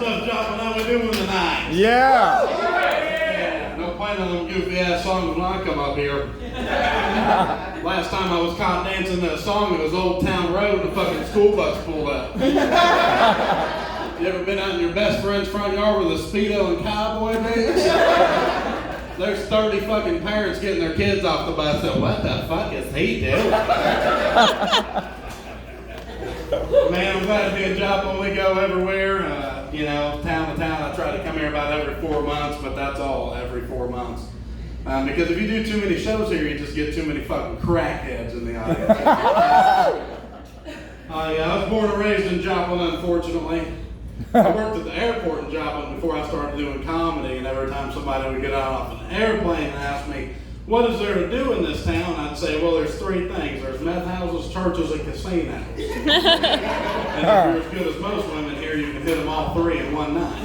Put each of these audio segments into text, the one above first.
up, Joplin? How we doing tonight? Yeah. No playing on them goofy ass songs when I come up here. Last time I was caught dancing that song, it was Old Town Road and the fucking school bus pulled up. You ever been out in your best friend's front yard with a Speedo and cowboy boots? There's 30 fucking parents getting their kids off the bus, so what the fuck is he doing? Man, I'm glad to be in Joplin. We go everywhere, town to town. I try to come here about every 4 months, but that's all, every 4 months. Because if you do too many shows here, you just get too many fucking crackheads in the audience. I was born and raised in Joplin, unfortunately. I worked at the airport in Joplin before I started doing comedy, and every time somebody would get out off an airplane and ask me, what is there to do in this town? I'd say, well, there's 3 things. There's meth houses, churches, and casinos. And if you're as good as most women here, you can hit them all 3 in one night.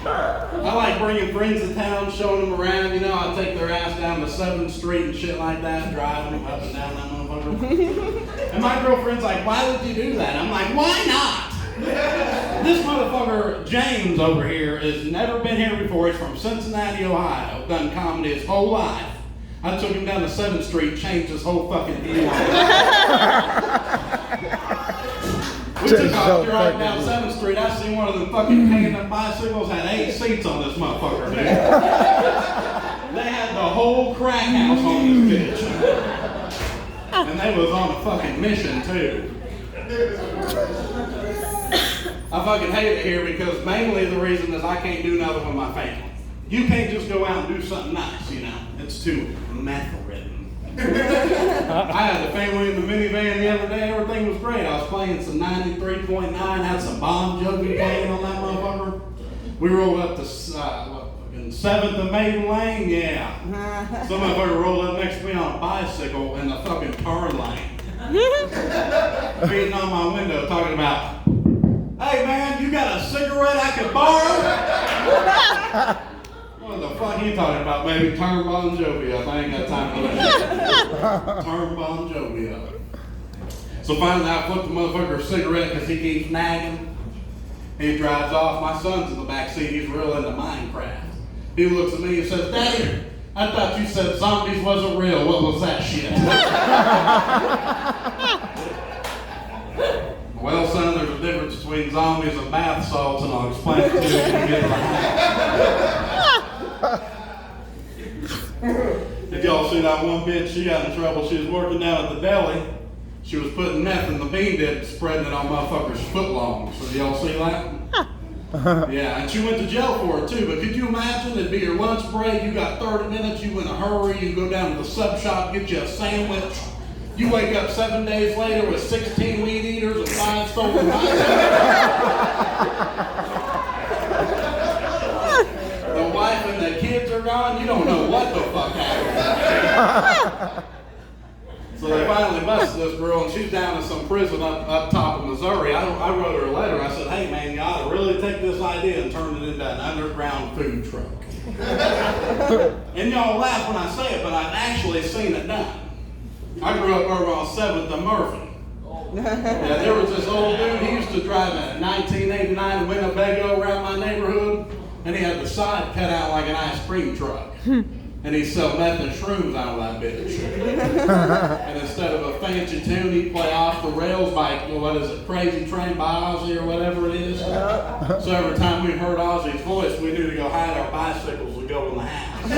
I like bringing friends to town, showing them around. I take their ass down to 7th Street and shit like that, driving them up and down that motherfucker. And my girlfriend's like, why would you do that? I'm like, why not? This motherfucker, James over here, has never been here before. He's from Cincinnati, Ohio. Done comedy his whole life. I took him down to 7th Street, changed his whole fucking view on it. We took off driving down 7th Street. I seen one of them fucking hanging up bicycles, had 8 seats on this motherfucker, dude. They had the whole crack house on this bitch. And they was on a fucking mission, too. I fucking hate it here because mainly the reason is I can't do nothing with my family. You can't just go out and do something nice, It's too meth-ridden. I had the family in the minivan the other day. Everything was great. I was playing some 93.9, had some Bon Jovi playing on that motherfucker. We rolled up to 7th and Maiden Lane, yeah. Some motherfucker rolled up next to me on a bicycle in the fucking turn lane. Beating on my window talking about, hey man, you got a cigarette I could borrow? What the fuck are you talking about, baby? Turn Bon Jovi up. I ain't got time for that. Turn Bon Jovi up. So finally I flipped the motherfucker a cigarette because he keeps nagging. He drives off. My son's in the back seat. He's real into Minecraft. He looks at me and says, Daddy, I thought you said zombies wasn't real. What was that shit? Well, son, there's a difference between zombies and bath salts, and I'll explain it to you when you get to the house. If y'all see that one bitch, she got in trouble. She was working down at the deli. She was putting meth in the bean dip, spreading it on motherfuckers' footlongs. So y'all see that? Yeah, and she went to jail for it too. But could you imagine? It'd be your lunch break. You got 30 minutes. You in a hurry. You go down to the sub shop, get you a sandwich. You wake up 7 days later with 16 weed eaters and 5 stolen bicycles. The wife and the kids are gone. You don't know what the fuck happened. So they finally busted this girl, and she's down in some prison up top of Missouri. I wrote her a letter. I said, hey man, you ought to really take this idea and turn it into an underground food truck. And y'all laugh when I say it, but I've actually seen it done. I grew up over on 7th and Murphy. Yeah, there was this old dude, he used to drive a 1989 Winnebago around my neighborhood, and he had the side cut out like an ice cream truck. And he'd sell meth and shrooms out of that bitch. And instead of a fancy tune, he'd play Off the Rails by, Crazy Train by Ozzy or whatever it is. So every time we heard Ozzy's voice, we knew to go hide our bicycles and go in the house.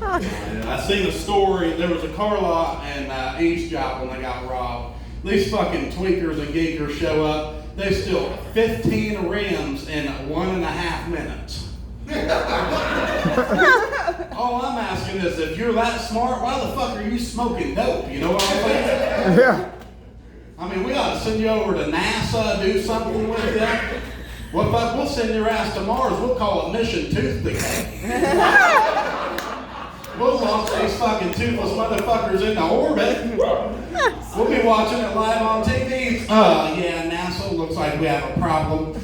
I seen a story, there was a car lot in East Joplin that got robbed. These fucking tweakers and geekers show up, they steal 15 rims in 1.5 minutes. All I'm asking is, if you're that smart, why the fuck are you smoking dope? You know what I'm saying? Yeah. I mean, we ought to send you over to NASA, do something with that. Well, fuck, we'll send your ass to Mars. We'll call it Mission Tooth Decay. We'll launch these fucking toothless motherfuckers into orbit. We'll be watching it live on TV. Yeah, NASA, looks like we have a problem.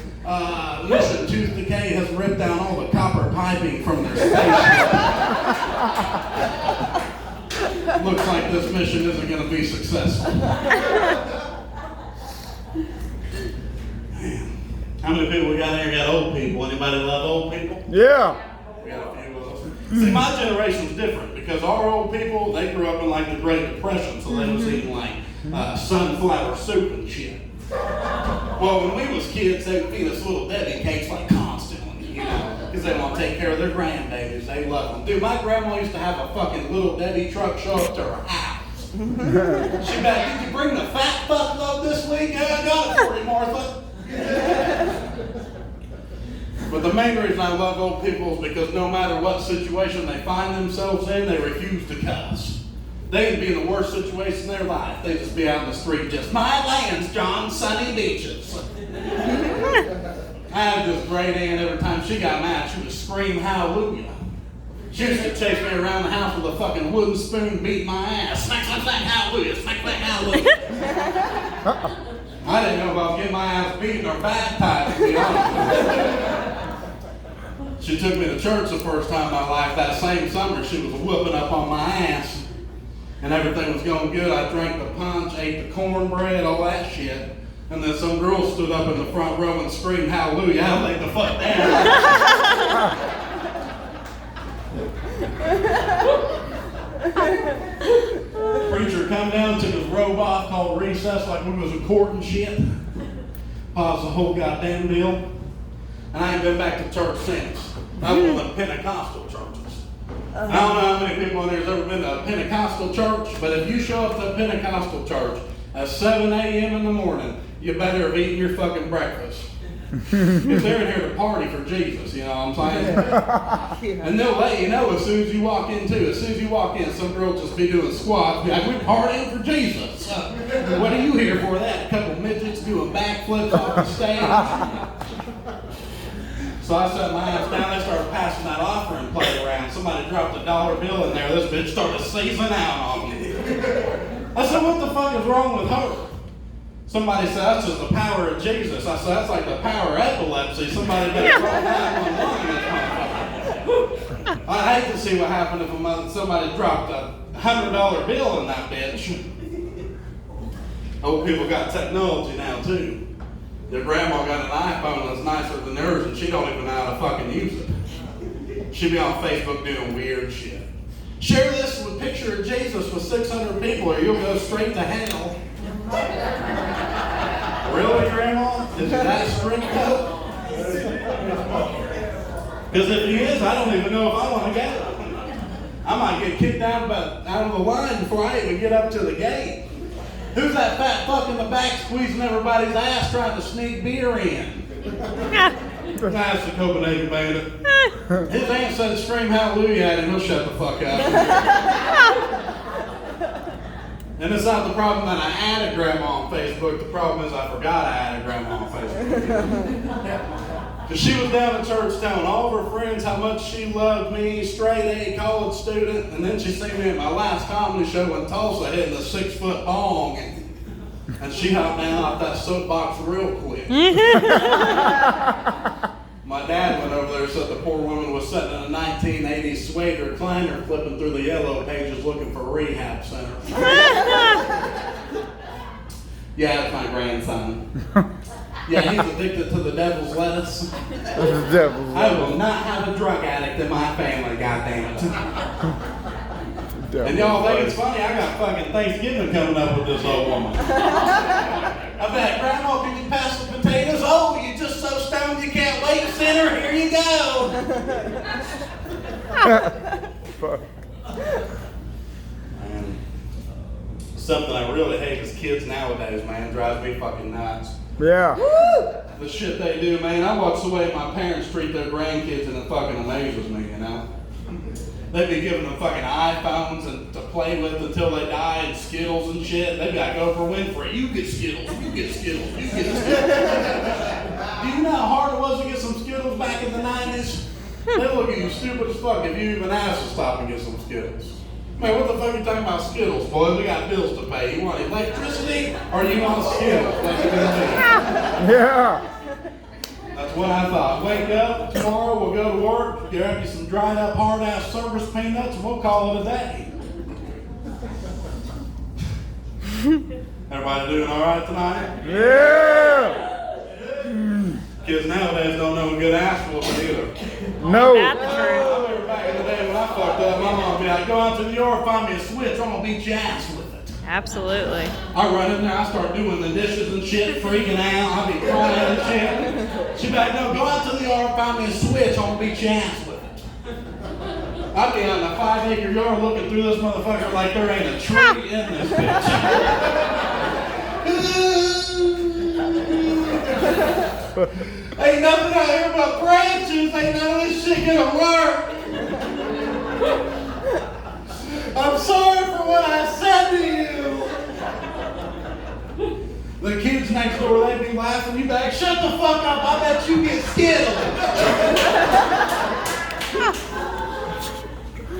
Mission Tooth Decay has ripped down all the copper piping from their spaceship. Looks like this mission isn't going to be successful. Man. How many people we got here got old people? Anybody love old people? Yeah. We got a few of us. See, my generation's different because our old people, they grew up in like the Great Depression, so they was eating like sunflower soup and shit. Well, when we was kids, they would feed us little Debbie cakes like constantly, you know, because they want to take care of their grandbabies. They love them. Dude, my grandma used to have a fucking little Debbie truck show up to her house. She back, did you bring the fat fuck load this week? Yeah, I got it for you, Martha. But the main reason I love old people is because no matter what situation they find themselves in, they refuse to cuss. They can be in the worst situation in their life. They just be out in the street just, my lands, John, sunny beaches. I had this great aunt, every time she got mad, she would scream hallelujah. She used to chase me around the house with a fucking wooden spoon, beat my ass. Smack, smack, smack, hallelujah, smack, smack, hallelujah. I didn't know if I was getting my ass beaten or baptized, to be honest with you. She took me to church the first time in my life. That same summer, she was whooping up on my ass. And everything was going good. I drank the punch, ate the cornbread, all that shit. And then some girl stood up in the front row and screamed hallelujah. I laid the fuck down. Preacher come down, took his robe off, called recess like we was in court and shit. Paused the whole goddamn deal. And I ain't been back to church since. I was in the Pentecostal churches. I don't know how many people in there has ever been to a Pentecostal church, but if you show up to a Pentecostal church at 7 a.m. in the morning, you better have eaten your fucking breakfast. Because they're in here to party for Jesus, you know what I'm saying? And they'll let you know as soon as you walk in, too. As soon as you walk in, some girl will just be doing squats, be like, we're partying for Jesus. What are you here for that? A couple midgets doing backflips off the stage? So I set my ass down, they started passing that offering plate around. Somebody dropped a $1 bill in there, this bitch started seizing out on me. I said, what the fuck is wrong with her? Somebody said, that's just the power of Jesus. I said, that's like the power of epilepsy. Somebody better call 911. I hate to see what happened if somebody dropped a $100 bill in that bitch. Old people got technology now, too. Their grandma got an iPhone that's nicer than hers, and she don't even know how to fucking use it. She be on Facebook doing weird shit. Share this with a picture of Jesus with 600 people, or you'll go straight to hell. Really, Grandma? Is it that strict though? Because if he is, I don't even know if I want to go. I might get kicked out of the line before I even get up to the gate. Who's that fat fuck in the back squeezing everybody's ass trying to sneak beer in? That's the Copenhagen Bandit. His aunt said scream hallelujah at him, he'll shut the fuck up. And it's not the problem that I added Grandma on Facebook, the problem is I forgot I added Grandma on Facebook. Because she was down at church telling all of her friends how much she loved me, straight A college student, and then she seen me at my last comedy show in Tulsa hitting a 6-foot bong, and she hopped down off that soapbox real quick. My dad went over there and said the poor woman was sitting in a 1980s suede recliner flipping through the yellow pages looking for a rehab center. Yeah, it's my grandson. Yeah, he's addicted to the devil's lettuce. I will not have a drug addict in my family, goddammit. And y'all think it's funny, I got fucking Thanksgiving coming up with this old woman. I bet, Grandma, can you pass the potatoes? Oh, you're just so stoned you can't wait, sinner. Here you go. Man, something I really hate is kids nowadays, man. Drives me fucking nuts. Yeah. The shit they do, man. I watch the way my parents treat their grandkids and it fucking amazes me, you know? They'd be giving them fucking iPhones and to play with until they die and Skittles and shit. They'd be like, Oprah Winfrey, you get Skittles, you get Skittles, you get Skittles. Do you know how hard it was to get some Skittles back in the 90s? They look at you stupid as fuck if you even ask to stop and get some Skittles. Man, what the fuck are you talking about Skittles, boy? We got bills to pay. You want electricity or you want Skittles? Yeah. That's what I thought. Wake up, tomorrow we'll go to work, grab you some dried up hard-ass service peanuts, and we'll call it a day. Everybody doing all right tonight? Yeah. Kids nowadays don't know a good ass whooping either. No. That's I true. remember back in the day when I fucked up, my mom would be like, go out to the yard, find me a switch, I'm gonna beat your ass with it. Absolutely. I run in there, I start doing the dishes and shit, freaking out, I'd be crying and shit. She'd be like, no, go out to the yard, find me a switch, I'm gonna beat your ass with it. I'd be on a 5-acre yard looking through this motherfucker like there ain't a tree in this bitch. Ain't nothing out here but branches, ain't none of this shit gonna work. I'm sorry for what I said to you. The kids next door, they'd be laughing. You'd be like, shut the fuck up, I bet you get skittled.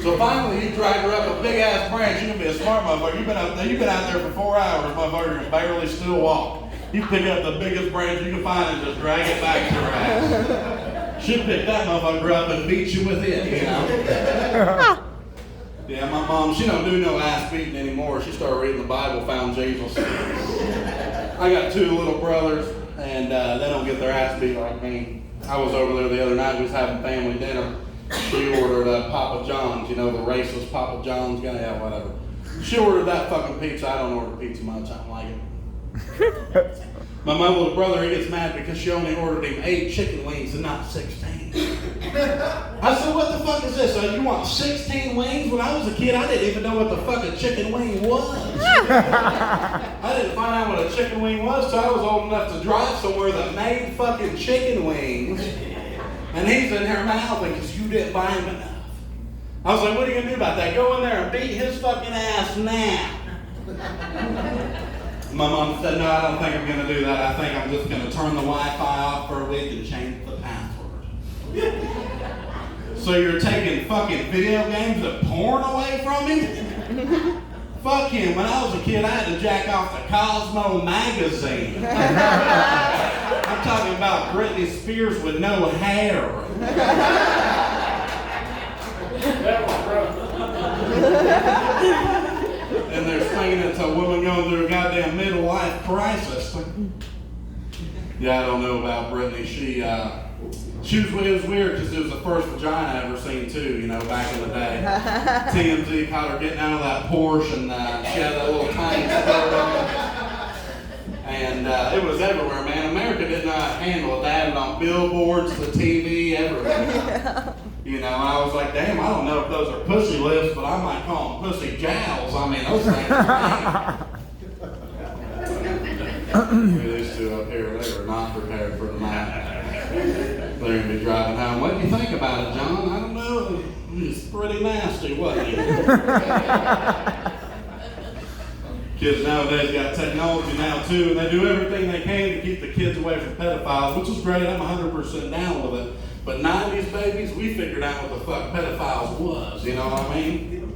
So finally, you drag her up a big ass branch. You're gonna be a smart motherfucker. You've been out there for 4 hours, motherfucker, and barely still walk. You pick up the biggest branch you can find and just drag it back to her ass. She'll pick that motherfucker up and beat you with it, you know? Yeah, my mom, she don't do no ass beating anymore. She started reading the Bible, found Jesus. I got 2 little brothers, and they don't get their ass beat like me. I was over there the other night, we was having family dinner. She ordered Papa John's, you know, the racist Papa John's guy, yeah, whatever. She ordered that fucking pizza. I don't order pizza much, I don't like it. My little brother, he gets mad because she only ordered him 8 chicken wings and not 16. I said, what the fuck is this? You want 16 wings? When I was a kid, I didn't even know what the fuck a chicken wing was. I didn't find out what a chicken wing was till I was old enough to drive somewhere that made fucking chicken wings. And he's in her mouth because you didn't buy him enough. I was like, what are you going to do about that? Go in there and beat his fucking ass now. My mom said, no, I don't think I'm going to do that. I think I'm just going to turn the Wi-Fi off for a week and change the password. So you're taking fucking video games and porn away from him? Fuck him. When I was a kid, I had to jack off the Cosmo magazine. I'm talking about Britney Spears with no hair. And they're saying it's a woman going through a goddamn midlife crisis. Yeah, I don't know about Britney. It was weird because it was the first vagina I ever seen too, you know, back in the day. TMZ caught her getting out of that Porsche and she had that little tiny skirt on. And it was everywhere, man. America did not handle it. They had it on billboards, the TV, everything. You know, and I was like, damn, I don't know if those are pussy lips, but I might call them pussy jowls. I mean, those things are these 2 up here, they were not prepared for the night. They're going to be driving home. What do you think about it, John? I don't know. It's pretty nasty, wasn't it? Kids nowadays got technology now, too, and they do everything they can to keep the kids away from pedophiles, which is great. I'm 100% down with it. But 90s babies, we figured out what the fuck pedophiles was, you know what I mean?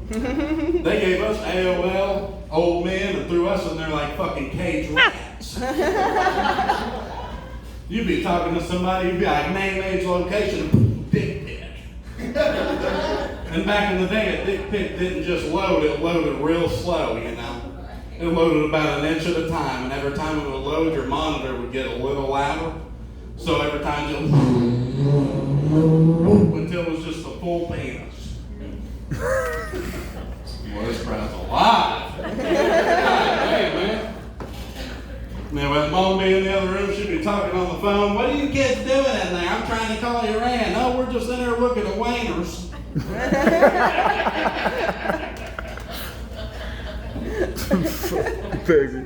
They gave us AOL, old men, and threw us in there like fucking cage rats. You'd be talking to somebody, you'd be like, name, age, location, dick pic. And back in the day, a dick pic didn't just load, it loaded real slow, you know? It loaded about 1 inch at a time, and every time it would load, your monitor would get a little louder. So every time until it was just a full penis. Well, this crowd's alive. Hey, man. Now, when Mom be in the other room, she'd be talking on the phone. What are you kids doing in there? I'm trying to call your aunt. Oh, we're just in there looking at wainers. Baby.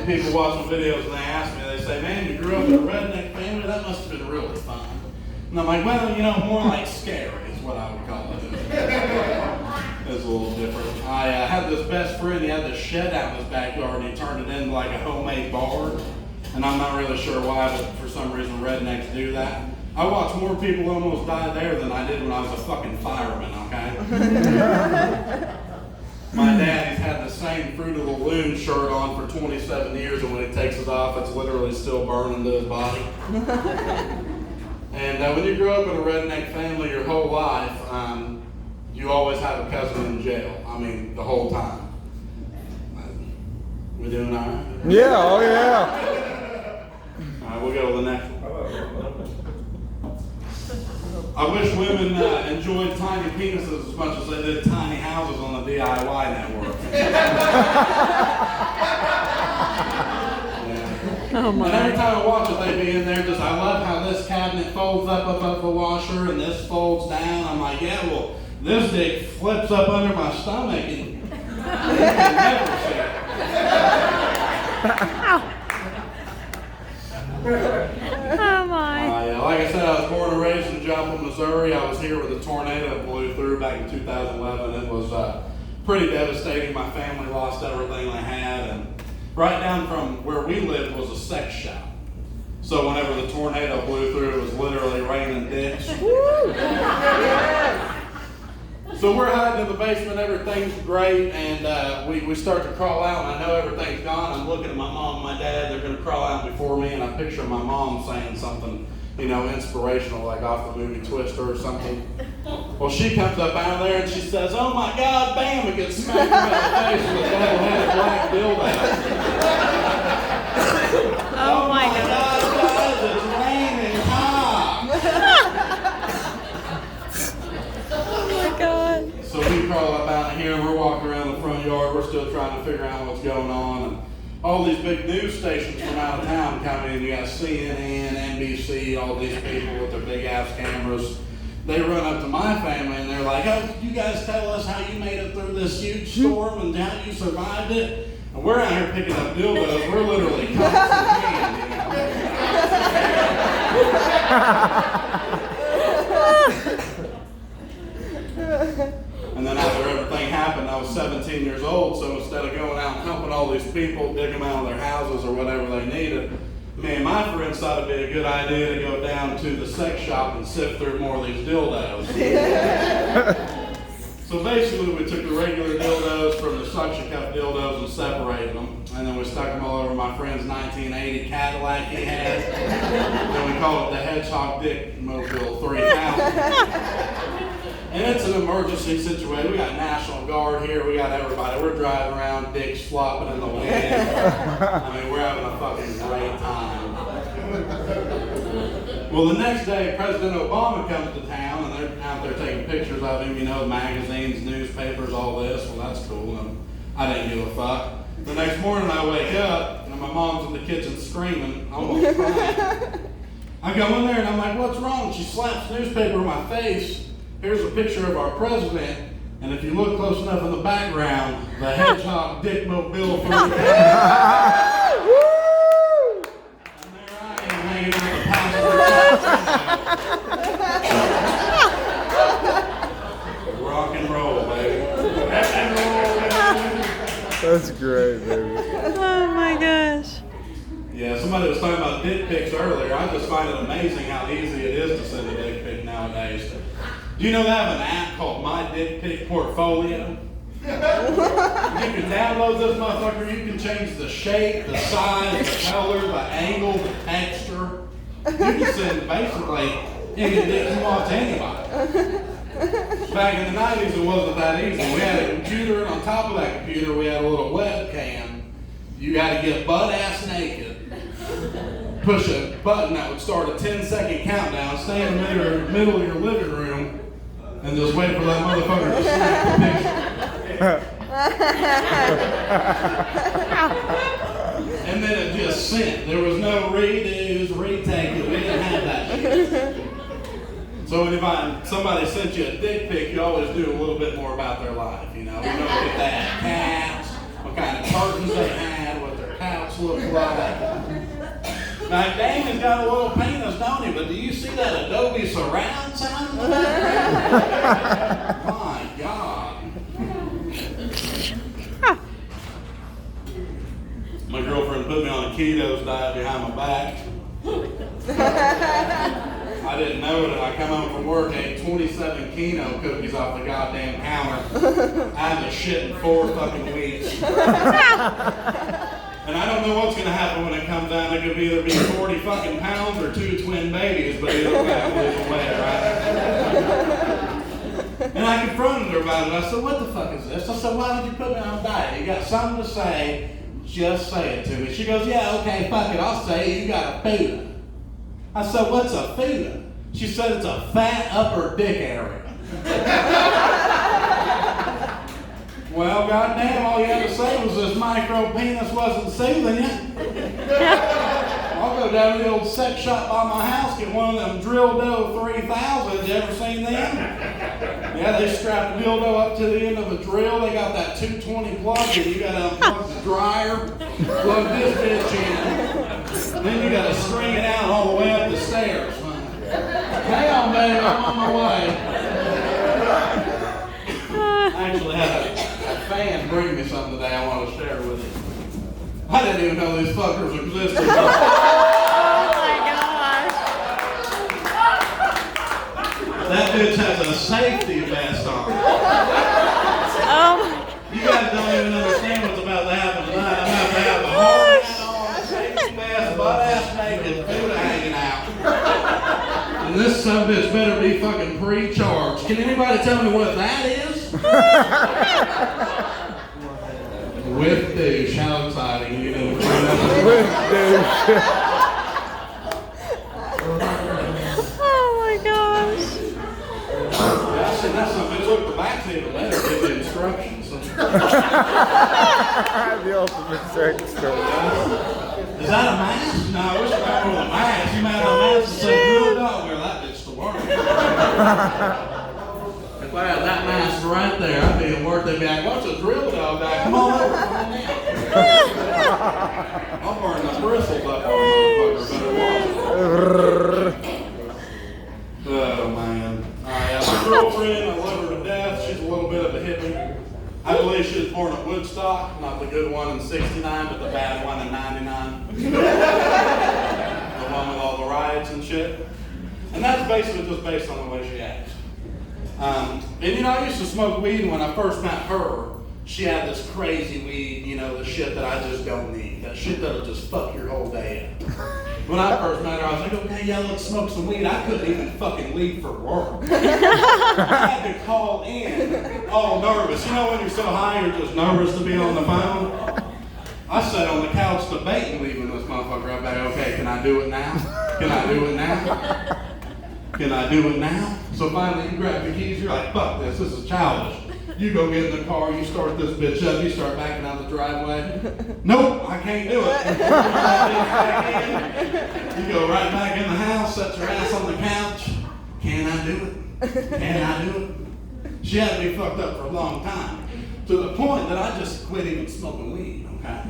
People watching videos and they ask me, they say, man, you grew up in a redneck family? That must have been really fun. And I'm like, well, you know, more like scary is what I would call it. It's a little different. I had this best friend, he had this shed out in his backyard and he turned it into like a homemade barn. And I'm not really sure why, but for some reason rednecks do that. I watched more people almost die there than I did when I was a fucking fireman, okay? My dad, he's had the same Fruit of the Loom shirt on for 27 years, and when he takes it off, it's literally still burning to his body. And when you grow up in a redneck family your whole life, you always have a cousin in jail. I mean, the whole time. We doing all right? Yeah, oh yeah. All right, we'll go to the next one. I wish women enjoyed tiny penises as much as they did tiny houses on the DIY network. Oh my. And every time I watch it, they be in there just, I love how this cabinet folds up above the washer and this folds down. I'm like, yeah, well, this dick flips up under my stomach and you can never see it. Oh my. Like I said, I was born and raised in Joplin, Missouri. I was here when the tornado blew through back in 2011. It was pretty devastating. My family lost everything they had, and right down from where we lived was a sex shop. So whenever the tornado blew through, it was literally raining dicks. So we're hiding in the basement, everything's great, and we start to crawl out, and I know everything's gone. I'm looking at my mom and my dad, they're going to crawl out before me, and I picture my mom saying something, you know, inspirational, like off the movie Twister or something. Well, she comes up out of there and she says, "Oh my God," bam, it gets smacked right in the face with a double-headed black dildo. Oh my God. Guys, it's raining cock. Oh my God. So we crawl up out of here and we're walking around the front yard. We're still trying to figure out what's going on. And all these big news stations from out of town come in. You got CNN, NBC, all these people with their big ass cameras. They run up to my family and they're like, "Oh, could you guys tell us how you made it through this huge storm and how you survived it?" And we're out here picking up dildos. We're literally constantly, you know. And then after everything happened, I was 17 years old, so instead of going out and helping all these people dig them out of their houses or whatever they needed, me and my friends thought it'd be a good idea to go down to the sex shop and sift through more of these dildos. So basically, we took the regular dildos from the suction cup dildos and separated them, and then we stuck them all over my friend's 1980 Cadillac he had, and we called it the Hedgehog Dick Mobile 3000. And it's an emergency situation. We got National Guard here. We got everybody. We're driving around, dicks flopping in the wind. I mean, we're having a fucking great time. Well, the next day, President Obama comes to town, and they're out there taking pictures of him. You know, magazines, newspapers, all this. Well, that's cool. And I didn't give a fuck. The next morning, I wake up, and my mom's in the kitchen screaming, almost crying. I go in there, and I'm like, "What's wrong?" She slaps newspaper in my face. Here's a picture of our president, and if you look close enough in the background, the Hedgehog Dick Mobile 3000. And there I am hanging out the passenger. Rock and roll, baby. That's great, baby. Oh my gosh. Yeah, somebody was talking about dick pics earlier. I just find it amazing how easy it is to send a dick pic nowadays. Do you know they have an app called My Dick Pic Portfolio? You can download this motherfucker. You can change the shape, the size, the color, the angle, the texture. You can send basically any dick you want to anybody. Back in the 90s, it wasn't that easy. We had a computer, and on top of that computer, we had a little webcam. You had to get butt-ass naked, push a button that would start a 10-second countdown, stay in the middle of your living room, and just wait for that motherfucker to snap the picture. And then it just sent. There was no redos, retakes. We didn't have that shit. So anytime somebody sent you a dick pic, you always do a little bit more about their life, you know. You know if they had cats, what kind of curtains they had, what their couch looked like. Now, Damon's got a little penis, don't he? But do you see that Adobe surround sound? My God. My girlfriend put me on a ketos diet behind my back. I didn't know it, and I come home from work, ate 27 Keno cookies off the goddamn counter. I had to shit in 4 fucking weeks. And I don't know what's going to happen when it comes down. It could either be 40 fucking pounds or 2 twin babies, but either way, I'm losing weight, right? And I confronted her about it. I said, "What the fuck is this?" I said, "Why did you put me on a diet? You got something to say, Just say it to me. She goes, yeah, okay, fuck it, I'll say it. You got a fuda. I said, what's a fuda? She said it's a fat upper dick area. Well, goddamn, all you had to say was this micro penis wasn't soothing you. I'll go down to the old sex shop by my house, get one of them drill dough 3000s. You ever seen them? Yeah, they strap the dildo up to the end of a drill. They got that 220 plug, and you got to unplug the dryer, plug this bitch in, then you got to string it out all the way up the stairs. Hang on, baby, I'm on my way. I actually had a fan bring me something today I want to share with you. I didn't even know these fuckers existed. Oh my gosh. That bitch has a safety vest on. Oh You guys don't even understand what's about to happen tonight. I'm about to have a hard hat on, a safety vest, butt ass naked, food hanging out. And this subbitch better be fucking pre-charged. Can anybody tell me what that is? With douche, how exciting, you know. With douche. Oh my gosh. Yeah, I said that's something. Look, the back seat of the letter gives the instructions. The ultimate sex story. Is that a mask? No, I wish I had one with a mask. You might have a mask that said drill dog. Well, that bitch to work. If I had that mask right there, I'd be at work. They'd be like, what's a drill dog guy? Come on over, come on down. I'll burn the bristles up on the motherfucker. Better watch it. Oh, man. Alright, my girlfriend, I love her to death. She's a little bit of a hippie. I believe she was born at Woodstock, not the good one in 69, but the bad one in 99. The one with all the riots and shit. And that's basically just based on the way she acts. And you know, I used to smoke weed, and when I first met her, she had this crazy weed, you know, the shit that I just don't need. That shit that'll just fuck your whole day up. When I first met her, I was like, okay, yeah, let's smoke some weed. I couldn't even fucking leave for work. I had to call in, all nervous. You know when you're so high, you're just nervous to be on the phone? I sat on the couch debating leaving this motherfucker. I'm like, okay, can I do it now? Can I do it now? Can I do it now? So finally you grab the keys, you're like, fuck this is childish. You go get in the car, you start this bitch up, you start backing out the driveway. Nope, I can't do it. You go right back in the house, set your ass on the couch. Can I do it? Can I do it? She had me fucked up for a long time. To the point that I just quit even smoking weed, okay?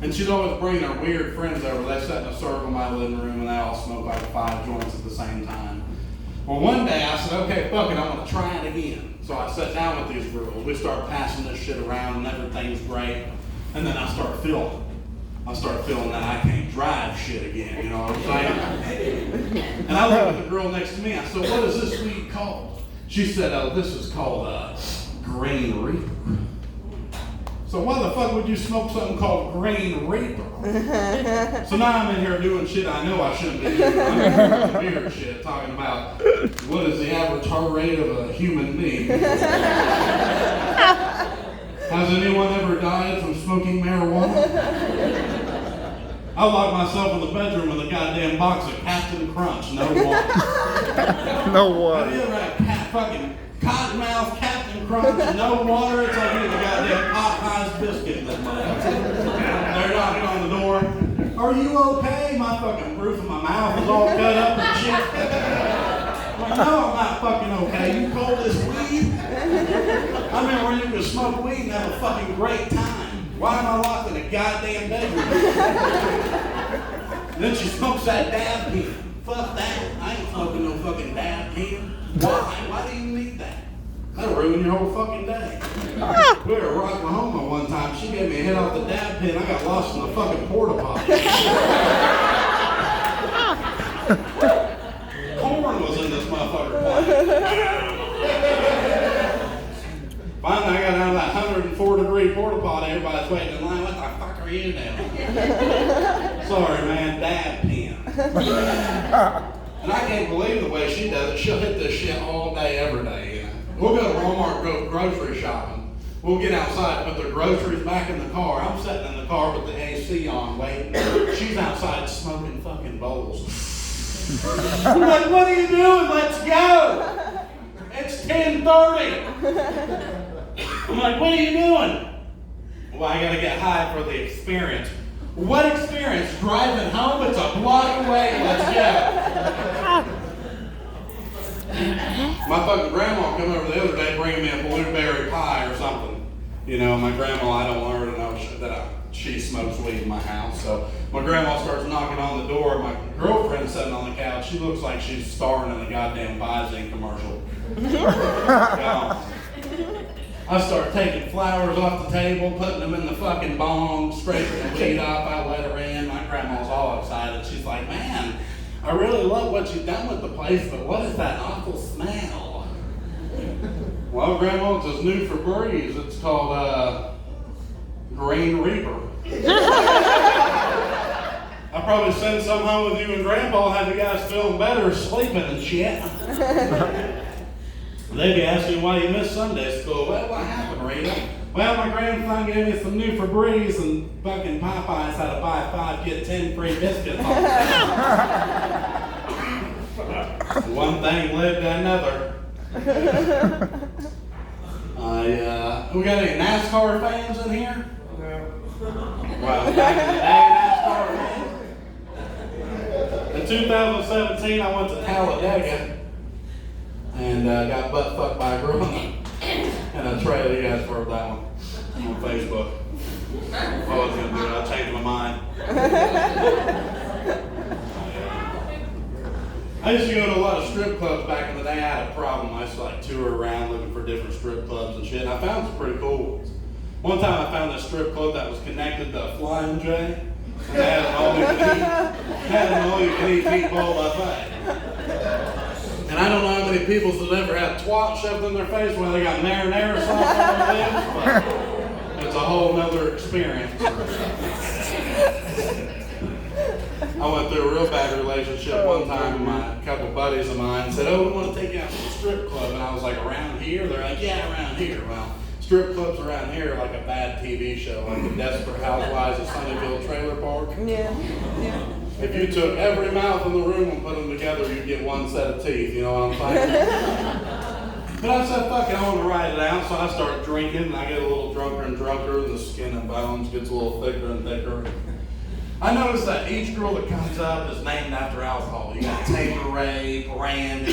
And she'd always bring her weird friends over. They sat in a circle in my living room and they all smoked like 5 joints at the same time. Well, one day I said, okay, fuck it, I'm gonna try it again. So I sat down with these girls. We start passing this shit around and everything's great. And then I start feeling that I can't drive shit again, you know what I'm saying? And I looked at the girl next to me, I said, what is this weed called? She said, oh, this is called Green Reaper. So why the fuck would you smoke something called Green Reaper? So now I'm in here doing shit I know I shouldn't be doing. I'm doing weird shit, talking about what is the average heart rate of a human being. Has anyone ever died from smoking marijuana? I locked myself in the bedroom with a goddamn box of Captain Crunch, no water. No water. Have you ever had fucking cottonmouth Captain Crunch, no water? It's like eating a goddamn Popeye's biscuit in that motherfucker. They're knocking on the door. Are you okay? My fucking roof of my mouth is all cut up and shit. I'm like, no, I'm not fucking okay. You call this weed? I mean, where you can smoke weed and have a fucking great time. Why am I locked in a goddamn bedroom? Then she smokes that dab pen. Fuck that. I ain't smoking no fucking dab pen. Why? Why do you need that? That'll ruin your whole fucking day. We were at Oklahoma one time. She gave me a hit off the dab pen. I got lost in the fucking porta potty. Corn was in this motherfucker plant. Finally, I got out of that 104-degree porta potty. Everybody's waiting in line. What the fuck are you doing? Sorry, man. Dab pen. And I can't believe the way she does it. She'll hit this shit all day, every day. You know? We'll go to Walmart, go grocery shopping. We'll get outside, put their groceries back in the car. I'm sitting in the car with the AC on, waiting. She's outside smoking fucking bowls. I'm like, what are you doing? Let's go. It's 10:30. I'm like, what are you doing? Well, I gotta get high for the experience. What experience? Driving home? It's a block away. Let's go. My fucking grandma came over the other day bringing me a blueberry pie or something. You know, my grandma, I don't want her to know she smokes weed in my house. So my grandma starts knocking on the door. My girlfriend's sitting on the couch. She looks like she's starring in a goddamn Visine commercial. I start taking flowers off the table, putting them in the fucking bong, scraping the weed off. I let her in. My grandma's all excited. She's like, man, I really love what you've done with the place, but what is that awful smell? Well, Grandma, it's just new for breeze. It's called Green Reaper. I'll probably send some home with you and Grandpa, have you guys feeling better, sleeping and shit. They'd be asking why you missed Sunday school. Well, what happened, Rita? Well, my grandson gave me some new Febreze and fucking Popeyes had a buy 5, get 10 free biscuits on it. One thing led to another. We got any NASCAR fans in here? Well, back in the day, NASCAR fans. In 2017, I went to Talladega and got butt fucked by a girl in a trailer. You guys heard that one on Facebook. I was gonna do it. I changed my mind. I used to go to a lot of strip clubs back in the day. I had a problem. I used to like tour around looking for different strip clubs and shit. And I found some pretty cool ones. One time I found this strip club that was connected to a Flying J. And they had an all-you-can-eat meatball buffet. And I don't know how many people that ever had twat shoved in their face when they got marinara sauce on their lips, but it's a whole nother experience. I went through a real bad relationship one time, and a couple buddies of mine said, oh, we want to take you out to the strip club. And I was like, around here? They're like, yeah, around here. Well, strip clubs around here are like a bad TV show, like the Desperate Housewives of Sunnyvale Trailer Park. Yeah. If you took every mouth in the room and put them together, you'd get one set of teeth, you know what I'm saying? But I said, fuck it, I want to ride it out, so I start drinking, and I get a little drunker and drunker, and the skin and bones gets a little thicker and thicker. I noticed that each girl that comes up is named after alcohol. You got Taylor Ray, Brandy,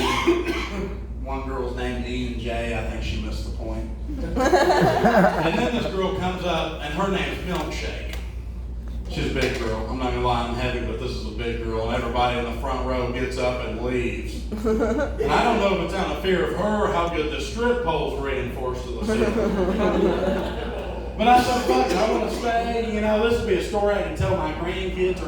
one girl's named E and J, I think she missed the point. And then this girl comes up, and her name's Milkshake. She's a big girl. I'm not gonna lie, I'm heavy, but this is a big girl. And everybody in the front row gets up and leaves. And I don't know if it's out of fear of her or how good the strip pole's reinforced to the ceiling. But I said, fuck it, I want to stay. You know, this would be a story I can tell my grandkids or